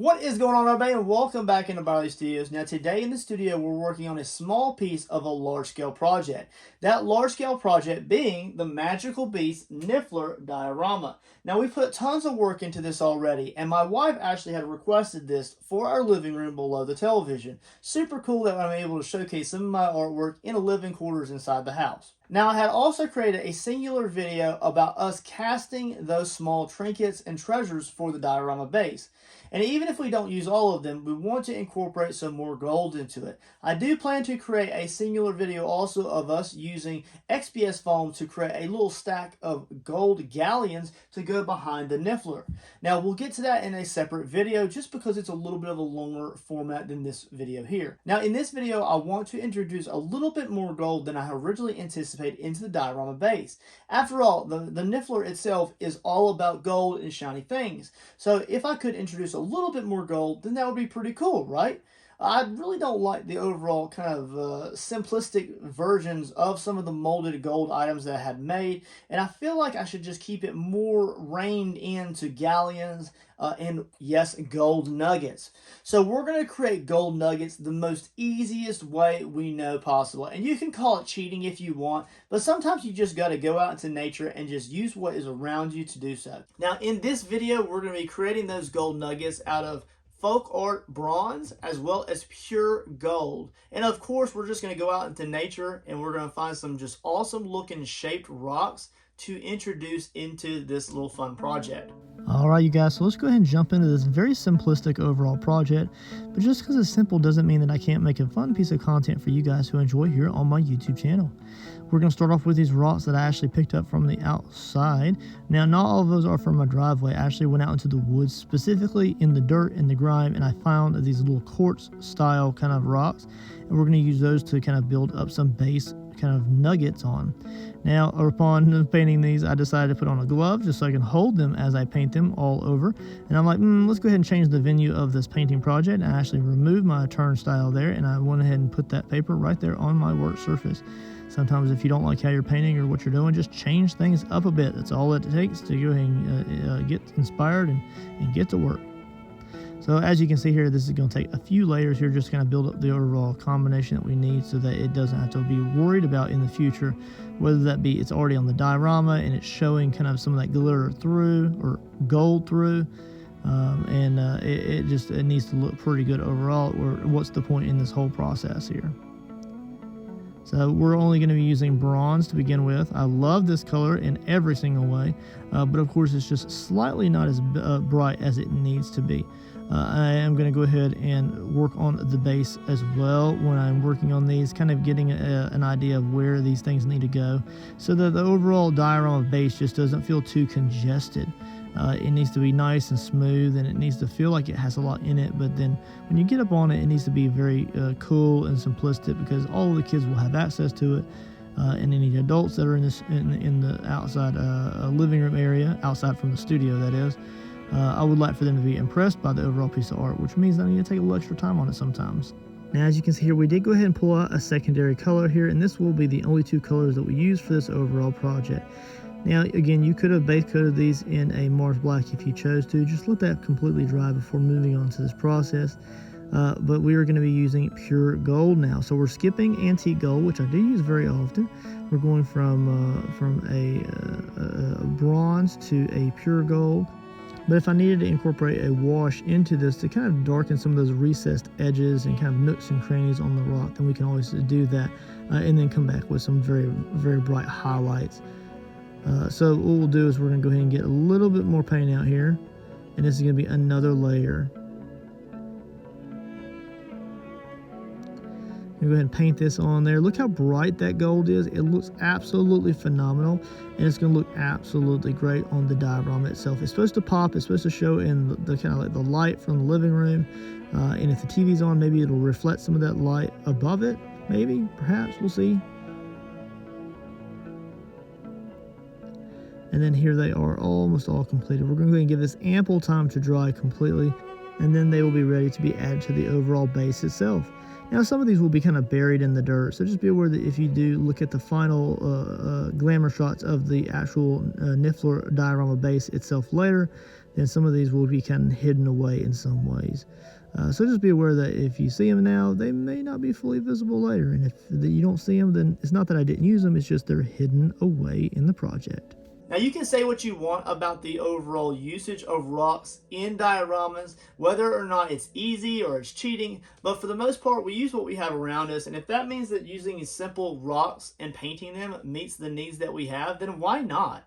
What is going on, everybody, and welcome back into Barley Studios. Now, today in the studio, we're working on a small piece of a large-scale project. That large-scale project being the Magical Beasts Niffler diorama. Now, we put tons of work into this already, and my wife actually had requested this for our living room below the television. Super cool that I'm able to showcase some of my artwork in the living quarters inside the house. Now, I had also created a singular video about us casting those small trinkets and treasures for the diorama base. And even if we don't use all of them, we want to incorporate some more gold into it. I do plan to create a singular video also of us using XPS foam to create a little stack of gold galleons to go behind the Niffler. Now, we'll get to that in a separate video just because it's a little bit of a longer format than this video here. Now, in this video, I want to introduce a little bit more gold than I originally anticipated into the diorama base. After all, the Niffler itself is all about gold and shiny things. So if I could introduce a little bit more gold, then that would be pretty cool, right? I really don't like the overall kind of simplistic versions of some of the molded gold items that I had made, and I feel like I should just keep it more reined into galleons and, yes, gold nuggets. So we're going to create gold nuggets the most easiest way we know possible, and you can call it cheating if you want, but sometimes you just got to go out into nature and just use what is around you to do so. Now, in this video, we're going to be creating those gold nuggets out of folk art bronze as well as pure gold. And of course, we're just going to go out into nature and we're going to find some just awesome looking shaped rocks to introduce into this little fun project. All right, you guys, so let's go ahead and jump into this very simplistic overall project. But just because it's simple doesn't mean that I can't make a fun piece of content for you guys who enjoy here on my YouTube channel. We're going to start off with these rocks that I actually picked up from the outside. Now, not all of those are from my driveway. I actually went out into the woods, specifically in the dirt and the grime, and I found these little quartz style kind of rocks. And we're going to use those to kind of build up some base kind of nuggets on. Now, upon painting these, I decided to put on a glove just so I can hold them as I paint them all over. And I'm like, let's go ahead and change the venue of this painting project. And I actually removed my turnstile there, and I went ahead and put that paper right there on my work surface. Sometimes if you don't like how you're painting or what you're doing, just change things up a bit. That's all it takes to go ahead and get inspired and get to work. So as you can see here, this is going to take a few layers here, just kind of build up the overall combination that we need so that it doesn't have to be worried about in the future, whether that be it's already on the diorama and it's showing kind of some of that glitter through or gold through. It needs to look pretty good overall, or what's the point in this whole process here. So we're only going to be using bronze to begin with. I love this color in every single way, but of course it's just slightly not as bright as it needs to be. I am going to go ahead and work on the base as well when I'm working on these, kind of getting an idea of where these things need to go so that the overall diorama base just doesn't feel too congested. It needs to be nice and smooth, and it needs to feel like it has a lot in it, but then when you get up on it, it needs to be very cool and simplistic because all of the kids will have access to it, and any adults that are in the outside living room area, outside from the studio that is, I would like for them to be impressed by the overall piece of art, which means I need to take a little extra time on it sometimes. Now, as you can see here, we did go ahead and pull out a secondary color here, and this will be the only two colors that we use for this overall project. Now, again, you could have base coated these in a Mars Black if you chose to. Just let that completely dry before moving on to this process. But we are going to be using pure gold now. So we're skipping antique gold, which I do use very often. We're going from a bronze to a pure gold. But if I needed to incorporate a wash into this to kind of darken some of those recessed edges and kind of nooks and crannies on the rock, then we can always do that and then come back with some very, very bright highlights. So what we'll do is we're going to go ahead and get a little bit more paint out here, and this is going to be another layer. Go ahead and paint this on there. Look how bright that gold is. It looks absolutely phenomenal, and it's going to look absolutely great on the diorama itself. It's supposed to pop. It's supposed to show in the kind of like the light from the living room, and if the TV's on, maybe it'll reflect some of that light above it. Maybe, perhaps, we'll see. And then here they are, almost all completed. We're going to go ahead and give this ample time to dry completely, and then they will be ready to be added to the overall base itself. Now, some of these will be kind of buried in the dirt, so just be aware that if you do look at the final glamour shots of the actual Niffler diorama base itself later, then some of these will be kind of hidden away in some ways. So just be aware that if you see them now, they may not be fully visible later. And if you don't see them, then it's not that I didn't use them, it's just they're hidden away in the project. Now you can say what you want about the overall usage of rocks in dioramas, whether or not it's easy or it's cheating, but for the most part we use what we have around us, and if that means that using simple rocks and painting them meets the needs that we have, then why not?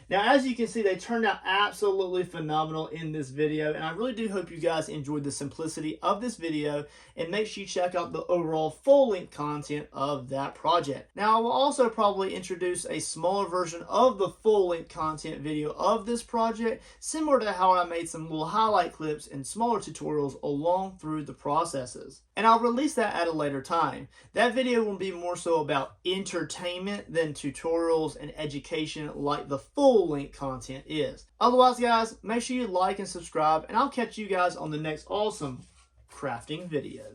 Now, as you can see, they turned out absolutely phenomenal in this video, and I really do hope you guys enjoyed the simplicity of this video, and make sure you check out the overall full-length content of that project. Now, I will also probably introduce a smaller version of the full-length content video of this project, similar to how I made some little highlight clips and smaller tutorials along through the processes. And I'll release that at a later time. That video will be more so about entertainment than tutorials and education like the full-length content is. Otherwise, guys, make sure you like and subscribe, and I'll catch you guys on the next awesome crafting video.